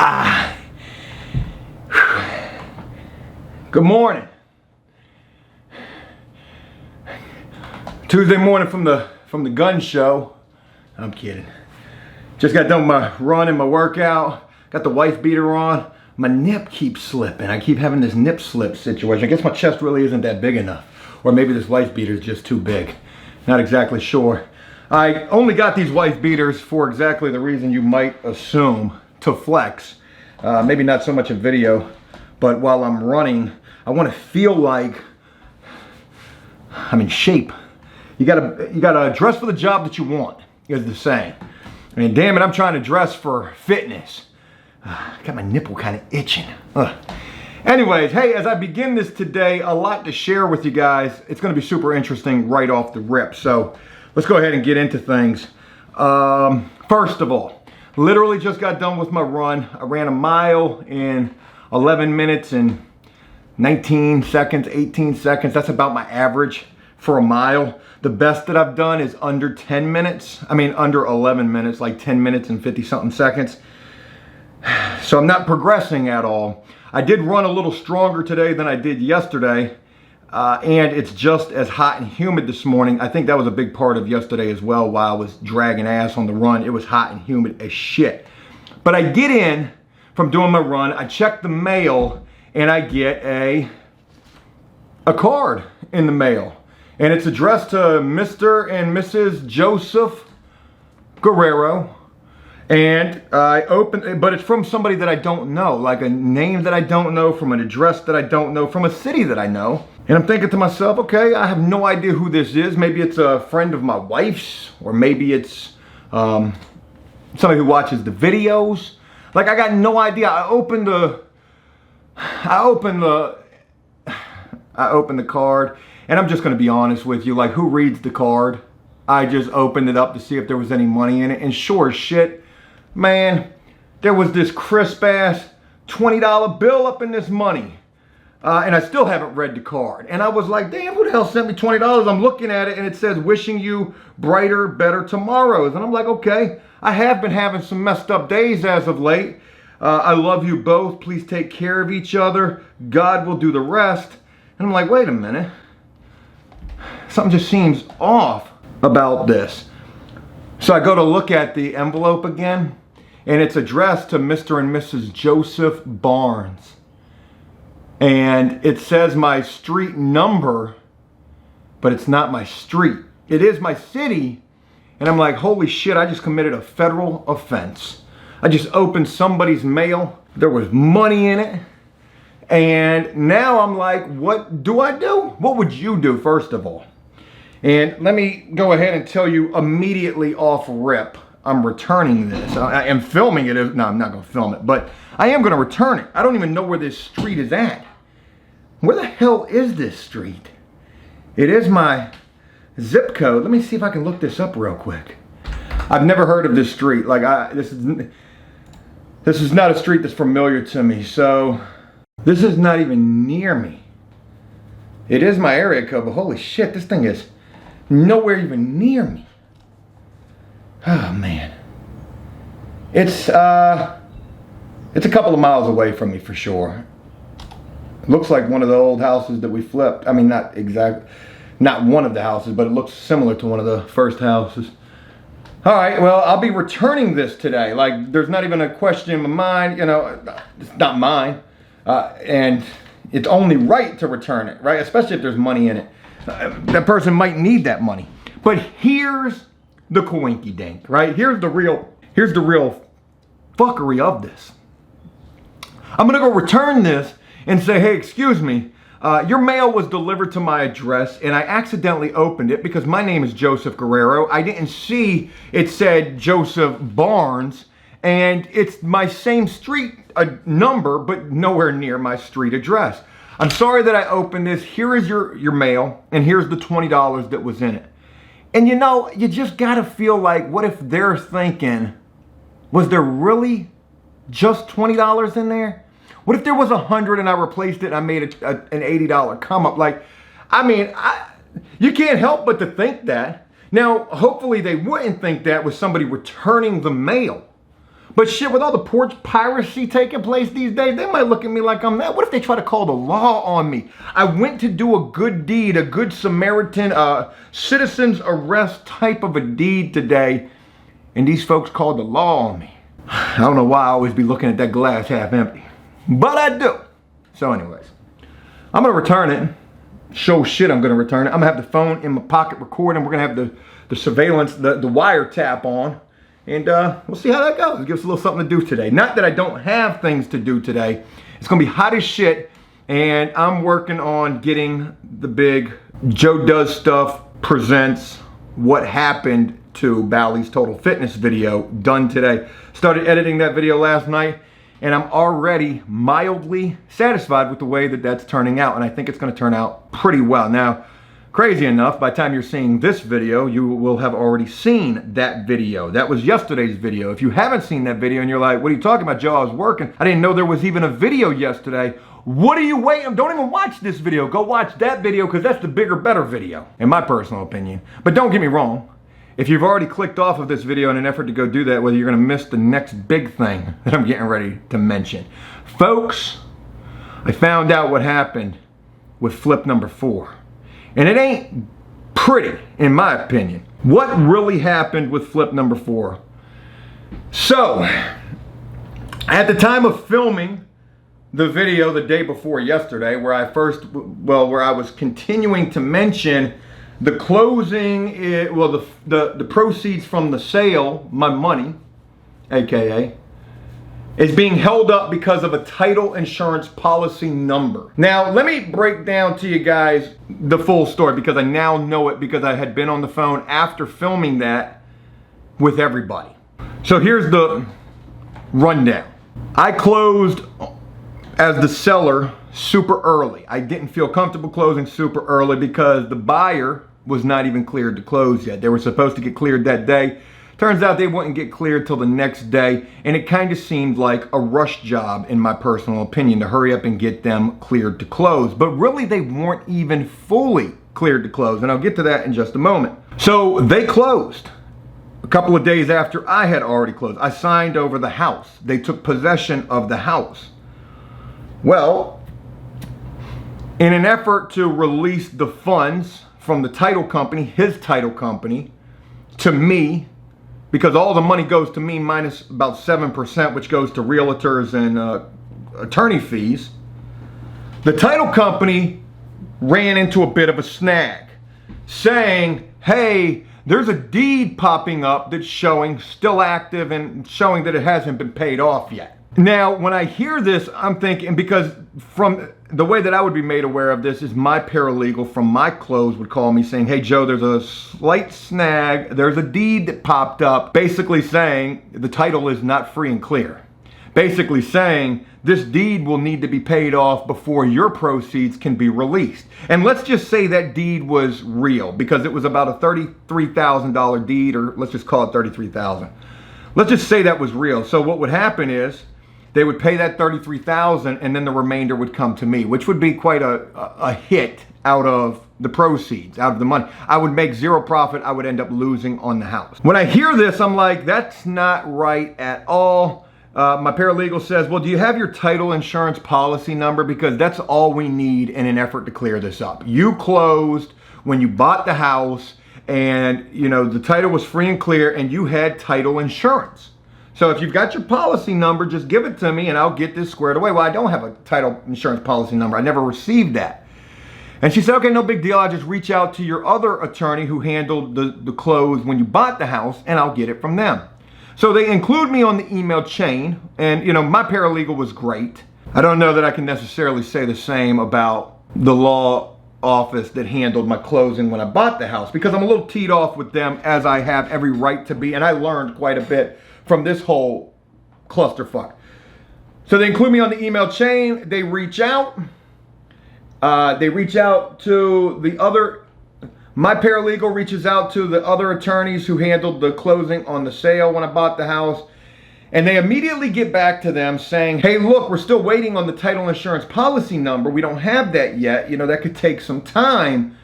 Ah. Good morning. Tuesday morning from the gun show. I'm kidding. Just got done with my run and my workout. Got the wife beater on. My nip keeps slipping. I keep having this nip slip situation. I guess my chest really isn't that big enough. Or maybe this wife beater is just too big. Not exactly sure. I only got these wife beaters for exactly the reason you might assume, to flex. Maybe not so much a video, but while I'm running, I want to feel like I'm in shape. You gotta dress for the job that you want, is the saying. I mean, damn it, I'm trying to dress for fitness. Got my nipple kind of itching. Anyways, hey, as I begin this today, a lot to share with you guys. It's going to be super interesting right off the rip. So let's go ahead and get into things. First of all, literally just got done with my run. I ran a mile in 11 minutes and 19 seconds, 18 seconds. That's about my average for a mile. The best that I've done is under 10 minutes. I mean, under 11 minutes, like 10 minutes and 50 something seconds. So I'm not progressing at all. I did run a little stronger today than I did yesterday. And it's just as hot and humid this morning. I think that was a big part of yesterday as well while I was dragging ass on the run. It was hot and humid as shit. But I get in from doing my run, I check the mail, and I get a card in the mail. And it's addressed to Mr. and Mrs. Joseph Guerrero. And I open it, but it's from somebody that I don't know, like a name that I don't know, from an address that I don't know, from a city that I know. And I'm thinking to myself, okay, I have no idea who this is. Maybe it's a friend of my wife's, or maybe it's somebody who watches the videos. Like, I got no idea. I opened the card, and I'm just gonna be honest with you, like, who reads the card? I just opened it up to see if there was any money in it, and sure as shit, man, there was this crisp ass $20 bill up in this money. And I still haven't read the card. And I was like, damn, who the hell sent me $20? I'm looking at it and it says, wishing you brighter, better tomorrows. And I'm like, okay, I have been having some messed up days as of late. I love you both. Please take care of each other. God will do the rest. And I'm like, wait a minute. Something just seems off about this. So I go to look at the envelope again, and it's addressed to Mr. and Mrs. Joseph Barnes. And it says my street number, but it's not my street. It is my city. And I'm like, holy shit, I just committed a federal offense. I just opened somebody's mail. There was money in it. And now I'm like, what do I do? What would you do, first of all? And let me go ahead and tell you immediately off rip, I'm returning this. I am filming it. No, I'm not going to film it, but I am going to return it. I don't even know where this street is at. Where the hell is this street? It is my zip code. Let me see if I can look this up real quick. I've never heard of this street. Like, this is not a street that's familiar to me. So this is not even near me. It is my area code, but holy shit, this thing is nowhere even near me. Oh man. It's a couple of miles away from me for sure. It looks like one of the old houses that we flipped. I mean, not one of the houses, but it looks similar to one of the first houses. All right, well, I'll be returning this today. Like, there's not even a question in my mind, you know, it's not mine. And it's only right to return it, right? Especially if there's money in it. That person might need that money. But here's the coinky dink, right? Here's the real fuckery of this. I'm gonna go return this and say, hey, excuse me, your mail was delivered to my address and I accidentally opened it because my name is Joseph Guerrero. I didn't see it said Joseph Barnes, and it's my same street number, but nowhere near my street address. I'm sorry that I opened this. Here is your mail, and here's the $20 that was in it. And you know, you just gotta feel like, what if they're thinking, was there really just $20 in there? What if there was 100 and I replaced it and I made an $80 come up? Like, I mean, you can't help but to think that. Now, hopefully they wouldn't think that with somebody returning the mail. But shit, with all the porch piracy taking place these days, they might look at me like I'm that. What if they try to call the law on me? I went to do a good deed, a good Samaritan, citizen's arrest type of a deed today, and these folks called the law on me. I don't know why I always be looking at that glass half empty, but I do. So anyways, I'm gonna return it. Show shit, I'm gonna return it. I'm gonna have the phone in my pocket recording. We're gonna have the surveillance, the wiretap on. And we'll see how that goes. It gives us a little something to do today. Not that I don't have things to do today. It's gonna be hot as shit, and I'm working on getting the big Joe Does Stuff presents what happened to Bally's Total Fitness video done today. Started editing that video last night, and I'm already mildly satisfied with the way that that's turning out, and I think it's gonna turn out pretty well. Now, crazy enough, by the time you're seeing this video, you will have already seen that video. That was yesterday's video. If you haven't seen that video and you're like, what are you talking about, Joe? I was working. I didn't know there was even a video yesterday. What are you waiting? Don't even watch this video. Go watch that video, because that's the bigger, better video, in my personal opinion. But don't get me wrong. If you've already clicked off of this video in an effort to go do that, well, you're gonna miss the next big thing that I'm getting ready to mention. Folks, I found out what happened with flip number 4. And it ain't pretty, in my opinion. What really happened with flip number 4? So, at the time of filming the video the day before yesterday, where I was continuing to mention the closing, the proceeds from the sale, my money, AKA, is being held up because of a title insurance policy number. Now, let me break down to you guys the full story, because I now know it, because I had been on the phone after filming that with everybody. So here's the rundown. I closed as the seller super early. I didn't feel comfortable closing super early because the buyer was not even cleared to close yet. They were supposed to get cleared that day. Turns out they wouldn't get cleared till the next day, and it kind of seemed like a rush job, in my personal opinion, to hurry up and get them cleared to close. But really, they weren't even fully cleared to close, and I'll get to that in just a moment. So they closed a couple of days after I had already closed. I signed over the house. They took possession of the house. Well, in an effort to release the funds from the title company, his title company, to me, because all the money goes to me minus about 7%, which goes to realtors and attorney fees, the title company ran into a bit of a snag, saying, hey, there's a deed popping up that's showing still active and showing that it hasn't been paid off yet. Now, when I hear this, I'm thinking, because from the way that I would be made aware of this is my paralegal from my close would call me saying, hey, Joe, there's a slight snag. There's a deed that popped up basically saying the title is not free and clear. Basically saying this deed will need to be paid off before your proceeds can be released. And let's just say that deed was real, because it was about a $33,000 deed, or let's just call it $33,000. Let's just say that was real. So what would happen is, they would pay that $33,000, and then the remainder would come to me, which would be quite a hit out of the proceeds, out of the money. I would make zero profit. I would end up losing on the house. When I hear this, I'm like, that's not right at all. My paralegal says, well, do you have your title insurance policy number? Because that's all we need in an effort to clear this up. You closed when you bought the house, and you know the title was free and clear, and you had title insurance. So if you've got your policy number, just give it to me and I'll get this squared away. Well, I don't have a title insurance policy number. I never received that. And she said, okay, no big deal. I'll just reach out to your other attorney who handled the close when you bought the house, and I'll get it from them. So they include me on the email chain, and you know, my paralegal was great. I don't know that I can necessarily say the same about the law office that handled my closing when I bought the house, because I'm a little teed off with them, as I have every right to be, and I learned quite a bit from this whole clusterfuck. So they include me on the email chain. They reach out. To the other, my paralegal reaches out to the other attorneys who handled the closing on the sale when I bought the house. And they immediately get back to them saying, hey, look, we're still waiting on the title insurance policy number. We don't have that yet. You know, that could take some time.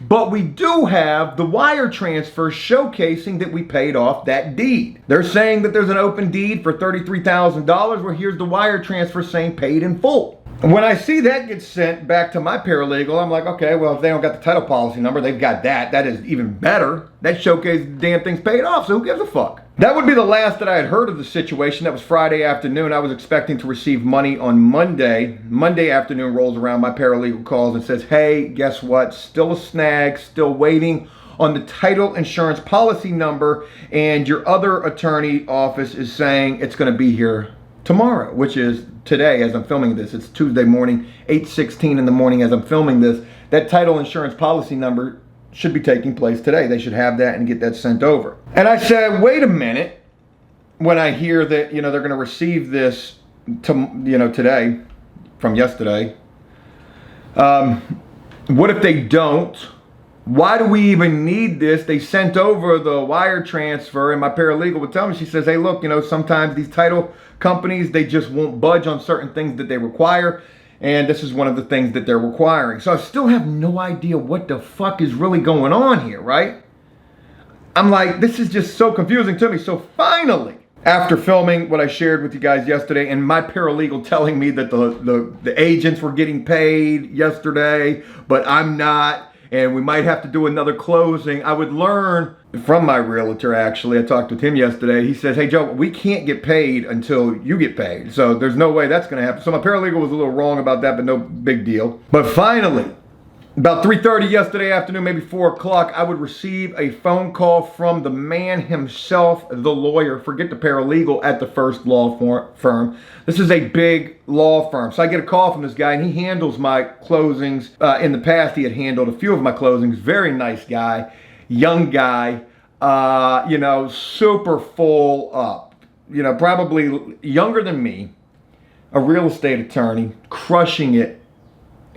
But we do have the wire transfer showcasing that we paid off that deed. They're saying that there's an open deed for $33,000, where here's the wire transfer saying paid in full. When I see that get sent back to my paralegal, I'm like, okay, well, if they don't got the title policy number, they've got that. That is even better. That showcases the damn thing's paid off, so who gives a fuck? That would be the last that I had heard of the situation. That was Friday afternoon. I was expecting to receive money on Monday. Monday afternoon rolls around, my paralegal calls and says, hey, guess what? Still a snag, still waiting on the title insurance policy number, and your other attorney office is saying it's going to be here tomorrow, which is today as I'm filming this. It's Tuesday morning, 8:16 in the morning as I'm filming this. That title insurance policy number should be taking place today. They should have that and get that sent over. And I said, wait a minute, when I hear that, they're going to receive this today from yesterday. What if they don't? Why do we even need this? They sent over the wire transfer, and my paralegal would tell me, she says, hey, look, sometimes these title companies, they just won't budge on certain things that they require, and this is one of the things that they're requiring. So I still have no idea what the fuck is really going on here, right? I'm like, this is just so confusing to me. So finally, after filming what I shared with you guys yesterday, and my paralegal telling me that the agents were getting paid yesterday, but I'm not, and we might have to do another closing, I would learn from my realtor, actually. I talked with him yesterday. He says, hey, Joe, we can't get paid until you get paid. So there's no way that's going to happen. So my paralegal was a little wrong about that, but no big deal. But finally, about 3:30 yesterday afternoon, maybe 4 o'clock, I would receive a phone call from the man himself, the lawyer. Forget the paralegal at the first law firm. This is a big law firm. So I get a call from this guy, and he handles my closings. In the past, he had handled a few of my closings. Very nice guy, young guy, super full up. Probably younger than me, a real estate attorney, crushing it.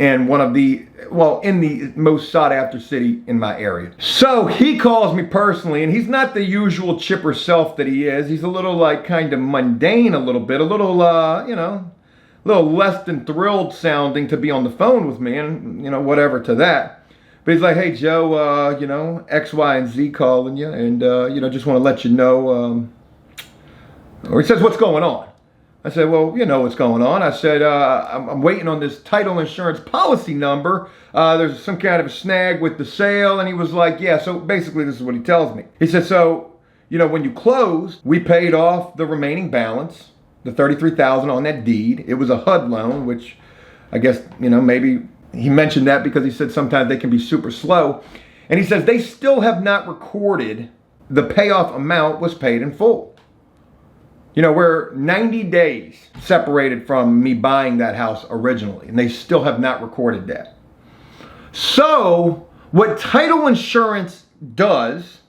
And in the most sought after city in my area. So he calls me personally, and he's not the usual chipper self that he is. He's a little kind of mundane a little bit, a little less than thrilled sounding to be on the phone with me, and whatever to that. But he's like, hey Joe, X, Y, and Z calling you, and just want to let you know, or he says, what's going on? I said, well, what's going on. I said, I'm waiting on this title insurance policy number. There's some kind of a snag with the sale. And he was like, yeah, so basically this is what he tells me. He said, so, when you closed, we paid off the remaining balance, the $33,000 on that deed. It was a HUD loan, which I guess, maybe he mentioned that because he said sometimes they can be super slow. And he says they still have not recorded the payoff amount was paid in full. We're 90 days separated from me buying that house originally, and they still have not recorded that. So what title insurance does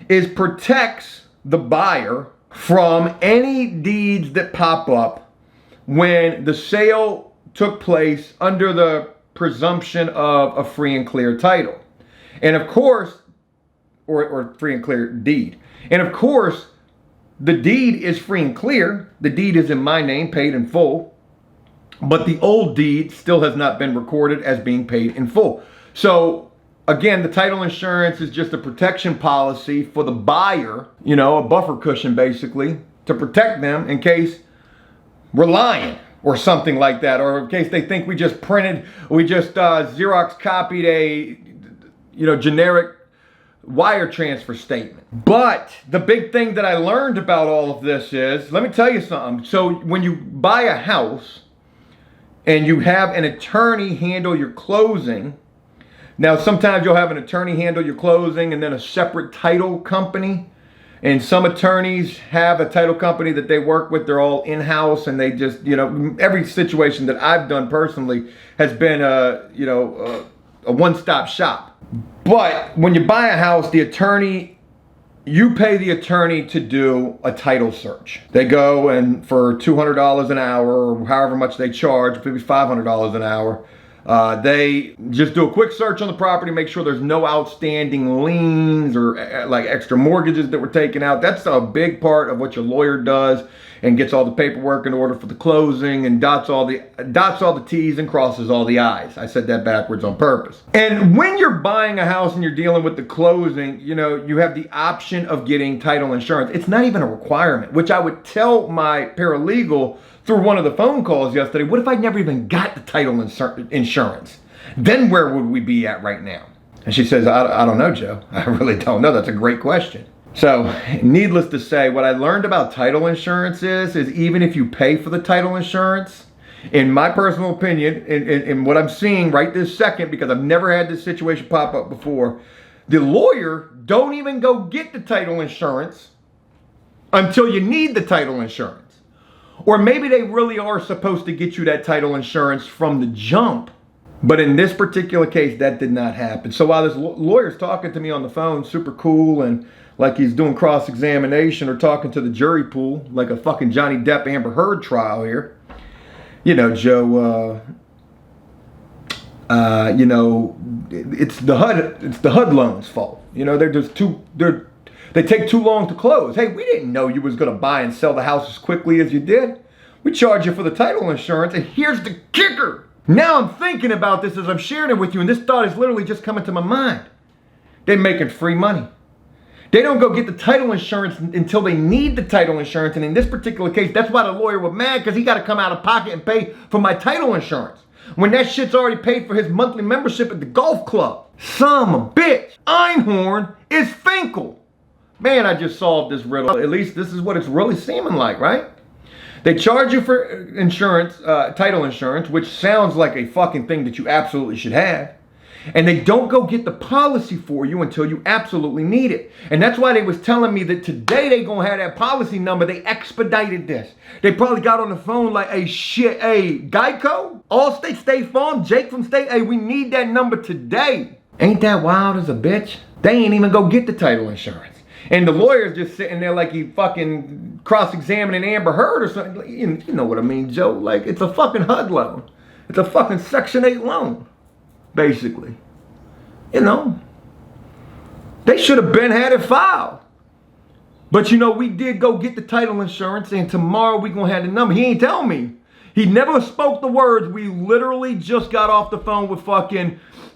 is protects the buyer from any deeds that pop up when the sale took place under the presumption of a free and clear title. And of course, or free and clear deed. And of course, the deed is free and clear. The deed is in my name, paid in full. But the old deed still has not been recorded as being paid in full. So, again, the title insurance is just a protection policy for the buyer, a buffer cushion basically, to protect them in case we're lying or something like that. Or in case they think we just Xerox copied a, generic wire transfer statement. But the big thing that I learned about all of this is, let me tell you something. So when you buy a house and you have an attorney handle your closing, now sometimes you'll have an attorney handle your closing and then a separate title company. And some attorneys have a title company that they work with. They're all in-house, and they just, every situation that I've done personally has been a one-stop shop. But when you buy a house, you pay the attorney to do a title search. They go and for $200 an hour, or however much they charge, maybe $500 an hour, They just do a quick search on the property, make sure there's no outstanding liens or like extra mortgages that were taken out. That's a big part of what your lawyer does, and gets all the paperwork in order for the closing and dots all the T's and crosses all the I's. I said that backwards on purpose. And when you're buying a house and you're dealing with the closing, you know, you have the option of getting title insurance. It's not even a requirement, which I would tell my paralegal through one of the phone calls yesterday. What if I never even got the title insurance? Then where would we be at right now? And she says, I don't know, Joe. I really don't know. That's a great question. So, needless to say, what I learned about title insurance is even if you pay for the title insurance, in my personal opinion, and what I'm seeing right this second, because I've never had this situation pop up before, the lawyer don't even go get the title insurance until you need the title insurance. Or maybe they really are supposed to get you that title insurance from the jump. But in this particular case, that did not happen. So while this lawyer's talking to me on the phone, super cool, and like he's doing cross-examination or talking to the jury pool, like a fucking Johnny Depp Amber Heard trial here. You know, Joe, you know, it's the HUD loan's fault. You know, they take too long to close. Hey, we didn't know you was gonna buy and sell the house as quickly as you did. We charge you for the title insurance, and here's the kicker. Now I'm thinking about this as I'm sharing it with you, and this thought is literally just coming to my mind. They're making free money. They don't go get the title insurance until they need the title insurance. And in this particular case, that's why the lawyer was mad, because he got to come out of pocket and pay for my title insurance when that shit's already paid for his monthly membership at the golf club. Some bitch. Einhorn is Finkel. Man, I just solved this riddle. At least this is what it's really seeming like, right? They charge you for insurance, title insurance, which sounds like a fucking thing that you absolutely should have. And they don't go get the policy for you until you absolutely need it. And that's why they was telling me that today they gonna have that policy number. They expedited this. They probably got on the phone like, hey, Geico? Allstate, State Farm, Jake from State, hey, we need that number today. Ain't that wild as a bitch? They ain't even go get the title insurance. And the lawyer's just sitting there like he fucking cross-examining Amber Heard or something. You know what I mean, Joe? Like, it's a fucking HUD loan. It's a fucking Section 8 loan. Basically, you know, they should have been had it filed. But you know, we did go get the title insurance, and tomorrow we gonna have the number. He ain't tell me. He never spoke the words. We literally just got off the phone with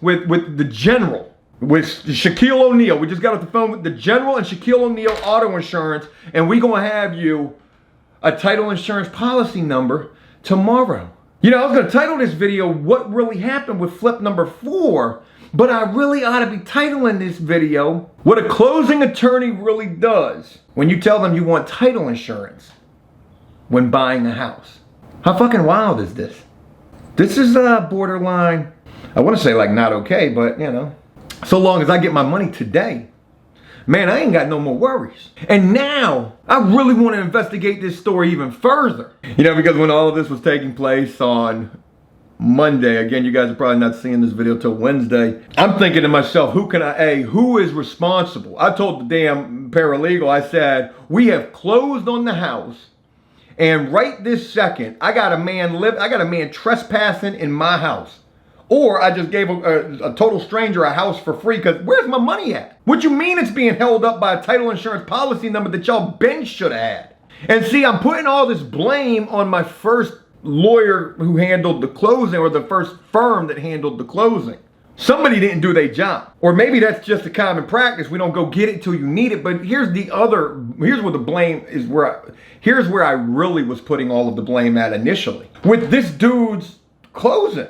with the general, with Shaquille O'Neal. We just got off the phone with the general and Shaquille O'Neal Auto Insurance, and we gonna have you a title insurance policy number tomorrow. You know, I was going to title this video, What Really Happened with Flip Number 4, but I really ought to be titling this video, What a Closing Attorney Really Does when you tell them you want title insurance when buying a house. How fucking wild is this? This is borderline, I want to say like not okay, but you know, so long as I get my money today, man, I ain't got no more worries. And now, I really want to investigate this story even further. You know, because when all of this was taking place on Monday, again, you guys are probably not seeing this video till Wednesday, I'm thinking to myself, who is responsible? I told the damn paralegal, I said, we have closed on the house, and right this second, I got a man trespassing in my house. Or I just gave a total stranger a house for free, because where's my money at? What you mean it's being held up by a title insurance policy number that y'all been should have had? And see, I'm putting all this blame on my first lawyer who handled the closing, or the first firm that handled the closing. Somebody didn't do their job. Or maybe that's just a common practice. We don't go get it till you need it. But here's where the blame is, here's where I really was putting all of the blame at initially. With this dude's closing.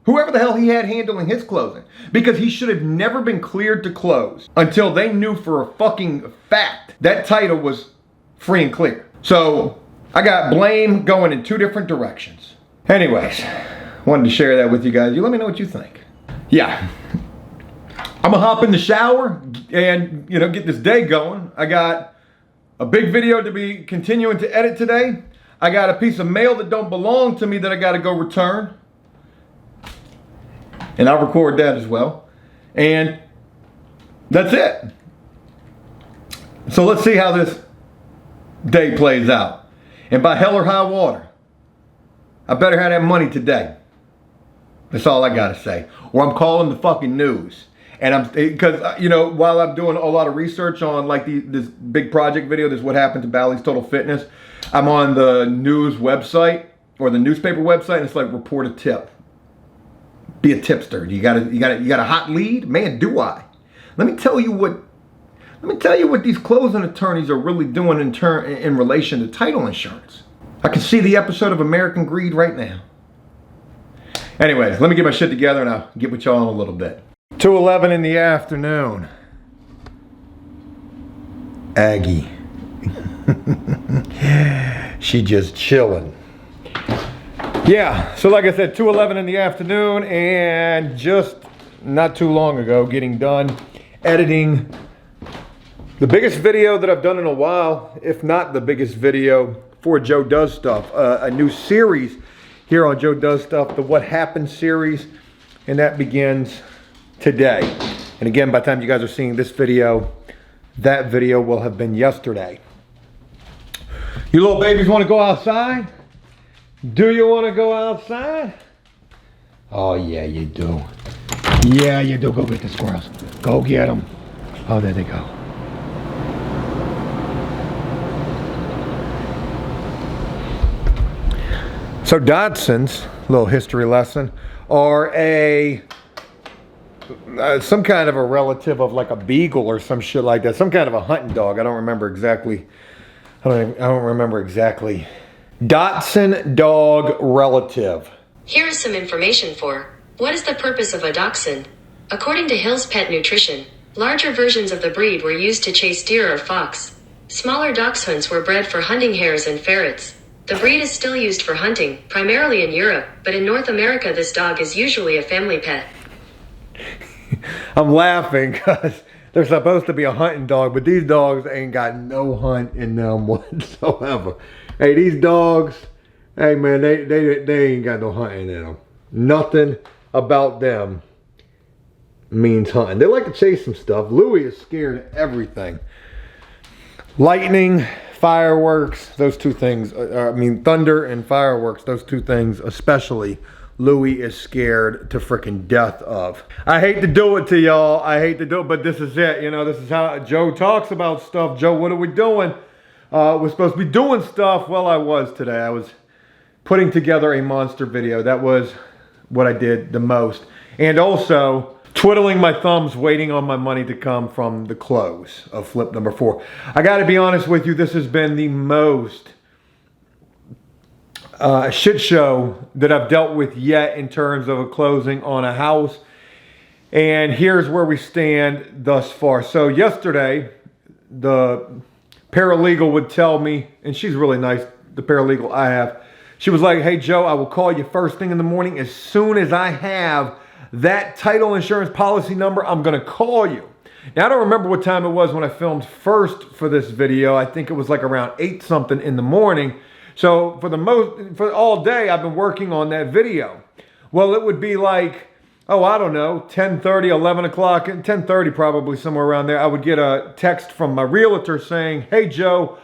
Whoever the hell he had handling his closing. Because he should have never been cleared to close until they knew for a fucking fact that title was free and clear. So I got blame going in two different directions. Anyways, wanted to share that with you guys. You let me know what you think. Yeah. I'm gonna hop in the shower and, you know, get this day going. I got a big video to be continuing to edit today. I got a piece of mail that don't belong to me that I gotta go return. And I'll record that as well. And that's it. So let's see how this day plays out. And by hell or high water, I better have that money today. That's all I gotta say. Or I'm calling the fucking news. And because, you know, while I'm doing a lot of research on like this big project video, this is what happened to Bally's Total Fitness, I'm on the news website or the newspaper website, and it's like report a tip. Be a tipster. You got a hot lead? Man, do I. Let me tell you what these closing attorneys are really doing in relation to title insurance. I can see the episode of American Greed right now. Anyways, let me get my shit together and I'll get with y'all in a little bit. 2:11 in the afternoon. Aggie. She just chilling. Yeah, so like I said, 2:11 in the afternoon, and just not too long ago, getting done editing the biggest video that I've done in a while, if not the biggest video for Joe Does Stuff. A new series here on Joe Does Stuff, the What Happened series, and that begins today. And again, by the time you guys are seeing this video, that video will have been yesterday. You little babies want to go outside? Do you want to go outside? Oh yeah, you do. Yeah, you do. Go get the squirrels. Go get them. Oh, there they go. So Dachshunds, little history lesson, are some kind of a relative of like a beagle or some shit like that. Some kind of a hunting dog. I don't remember exactly. I don't remember exactly. Dachshund dog relative. Here is some information for what is the purpose of a dachshund? According to Hill's Pet Nutrition, larger versions of the breed were used to chase deer or fox. Smaller dachshunds were bred for hunting hares and ferrets. The breed is still used for hunting, primarily in Europe, but in North America this dog is usually a family pet. I'm laughing because they're supposed to be a hunting dog, but these dogs ain't got no hunt in them whatsoever. Hey, these dogs, hey man, they ain't got no hunting in them. Nothing about them means hunting. They like to chase some stuff. Louis is scared of everything. Lightning, fireworks, those two things, thunder and fireworks, those two things especially, Louis is scared to freaking death of. I hate to do it to y'all. I hate to do it, but this is it. You know, this is how Joe talks about stuff. Joe, what are we doing? We're supposed to be doing stuff. Well, I was today. I was putting together a monster video. That was what I did the most. And also twiddling my thumbs, waiting on my money to come from the close of flip number 4. I got to be honest with you. This has been the most shit show that I've dealt with yet in terms of a closing on a house. And here's where we stand thus far. So yesterday, the paralegal would tell me, and she's really nice, the paralegal I have. She was like, hey Joe, I will call you first thing in the morning. As soon as I have that title insurance policy number, I'm gonna call you. Now I don't remember what time it was when I filmed first for this video. I think it was like around 8 something in the morning. So for all day, I've been working on that video. Well, it would be like, oh, I don't know, 10:30, 11 o'clock, 10:30 probably, somewhere around there. I would get a text from my realtor saying, hey, Joe,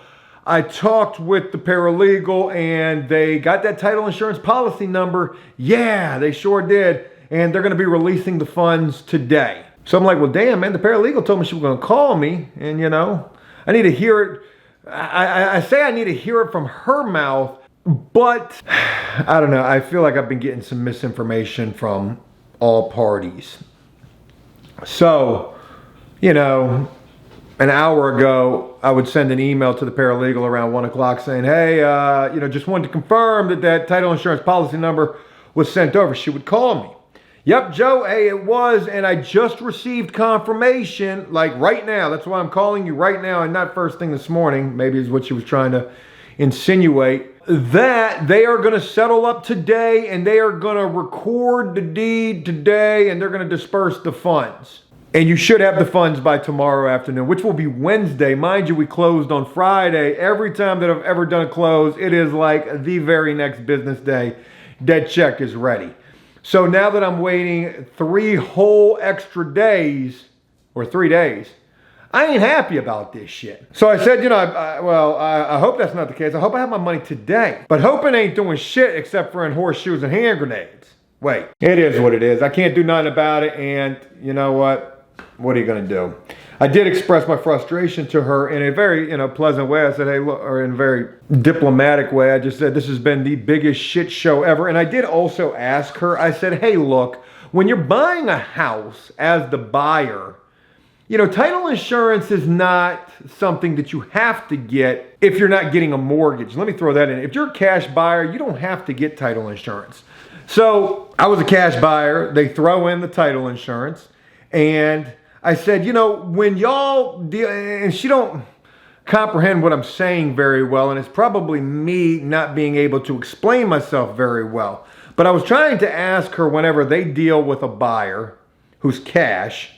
I talked with the paralegal and they got that title insurance policy number. Yeah, they sure did. And they're going to be releasing the funds today. So I'm like, well, damn, man, the paralegal told me she was going to call me. And, you know, I need to hear it. I say I need to hear it from her mouth, but I don't know. I feel like I've been getting some misinformation from all parties. So, you know, an hour ago, I would send an email to the paralegal around 1 o'clock saying, hey, you know, just wanted to confirm that that title insurance policy number was sent over. She would call me. Yep, Joe, hey, it was, and I just received confirmation, like right now. That's why I'm calling you right now and not first thing this morning, maybe is what she was trying to insinuate, that they are going to settle up today and they are going to record the deed today and they're going to disperse the funds. And you should have the funds by tomorrow afternoon, which will be Wednesday. Mind you, we closed on Friday. Every time that I've ever done a close, it is like the very next business day. That check is ready. So now that I'm waiting 3 whole extra days, or 3 days, I ain't happy about this shit. So I said, you know, I hope that's not the case. I hope I have my money today. But hoping ain't doing shit except for in horseshoes and hand grenades. Wait, it is what it is. I can't do nothing about it, and you know what? What are you gonna do? I did express my frustration to her in a very, pleasant way. I said, hey, look, or in a very diplomatic way. I just said, this has been the biggest shit show ever. And I did also ask her, I said, hey, look, when you're buying a house as the buyer, title insurance is not something that you have to get if you're not getting a mortgage. Let me throw that in. If you're a cash buyer, you don't have to get title insurance. So I was a cash buyer. They throw in the title insurance, and I said, when y'all deal, and she don't comprehend what I'm saying very well, and it's probably me not being able to explain myself very well. But I was trying to ask her, whenever they deal with a buyer who's cash,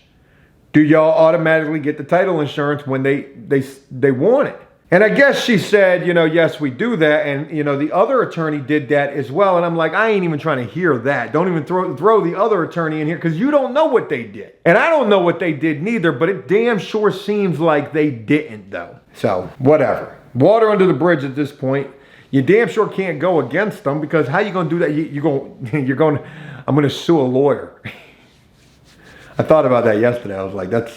do y'all automatically get the title insurance when they want it? And I guess she said, yes, we do that. And, the other attorney did that as well. And I'm like, I ain't even trying to hear that. Don't even throw the other attorney in here, because you don't know what they did. And I don't know what they did neither, but it damn sure seems like they didn't, though. So, whatever. Water under the bridge at this point. You damn sure can't go against them, because how you going to do that? I'm going to sue a lawyer. I thought about that yesterday. I was like, that's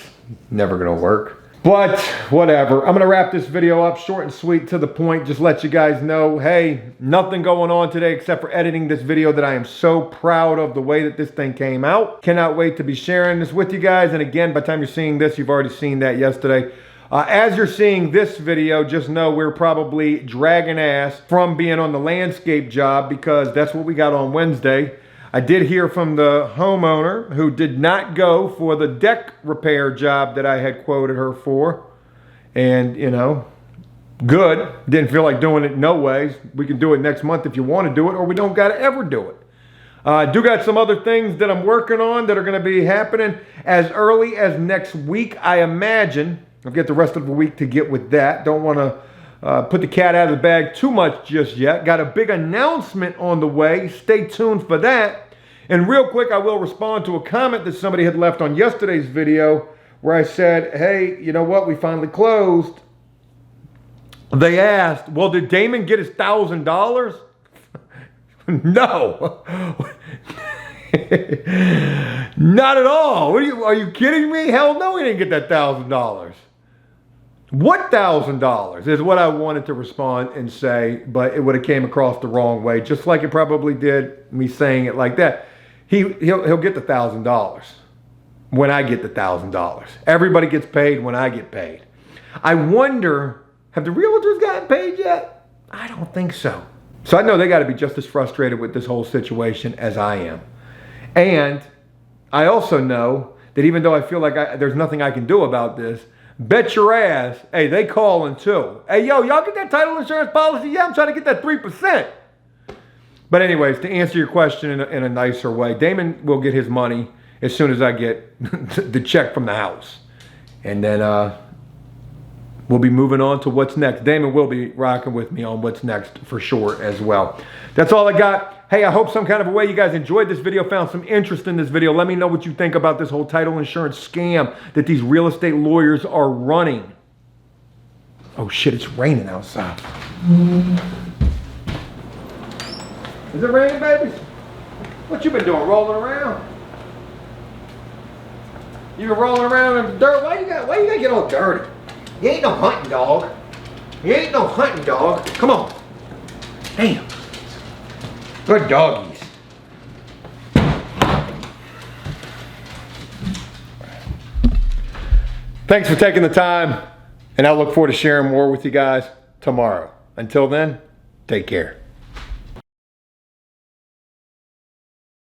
never going to work. But whatever. I'm going to wrap this video up short and sweet, to the point. Just let you guys know, hey, nothing going on today except for editing this video that I am so proud of the way that this thing came out. Cannot wait to be sharing this with you guys. And again, by the time you're seeing this, you've already seen that yesterday. As you're seeing this video, just know we're probably dragging ass from being on the landscape job, because that's what we got on Wednesday. I did hear from the homeowner who did not go for the deck repair job that I had quoted her for. And, good. Didn't feel like doing it no ways. We can do it next month if you want to do it, or we don't got to ever do it. I do got some other things that I'm working on that are going to be happening as early as next week, I imagine. I've got the rest of the week to get with that. Don't want to put the cat out of the bag too much just yet. Got a big announcement on the way. Stay tuned for that. And real quick, I will respond to a comment that somebody had left on yesterday's video, where I said, hey, you know what? We finally closed. They asked, well, did Damon get his $1,000? No. Not at all. Are you kidding me? Hell no, he didn't get that $1,000. What $1,000 is what I wanted to respond and say, but it would have came across the wrong way, just like it probably did me saying it like that. He'll get the $1,000 when I get the $1,000. Everybody gets paid when I get paid. I wonder, have the realtors gotten paid yet? I don't think so. So I know they got to be just as frustrated with this whole situation as I am. And I also know that even though I feel like there's nothing I can do about this, bet your ass, hey, they calling too. Hey, yo, y'all get that title insurance policy? Yeah, I'm trying to get that 3%. But anyways, to answer your question in a nicer way, Damon will get his money as soon as I get the check from the house. And then we'll be moving on to what's next. Damon will be rocking with me on what's next for sure as well. That's all I got. Hey, I hope some kind of a way you guys enjoyed this video, found some interest in this video. Let me know what you think about this whole title insurance scam that these real estate lawyers are running. Oh shit, it's raining outside. Is it raining, baby? What you been doing, rolling around? You been rolling around in the dirt? Why you gotta get all dirty? You ain't no hunting dog. You ain't no hunting dog. Come on. Damn. Good doggies. Thanks for taking the time, and I look forward to sharing more with you guys tomorrow. Until then, take care.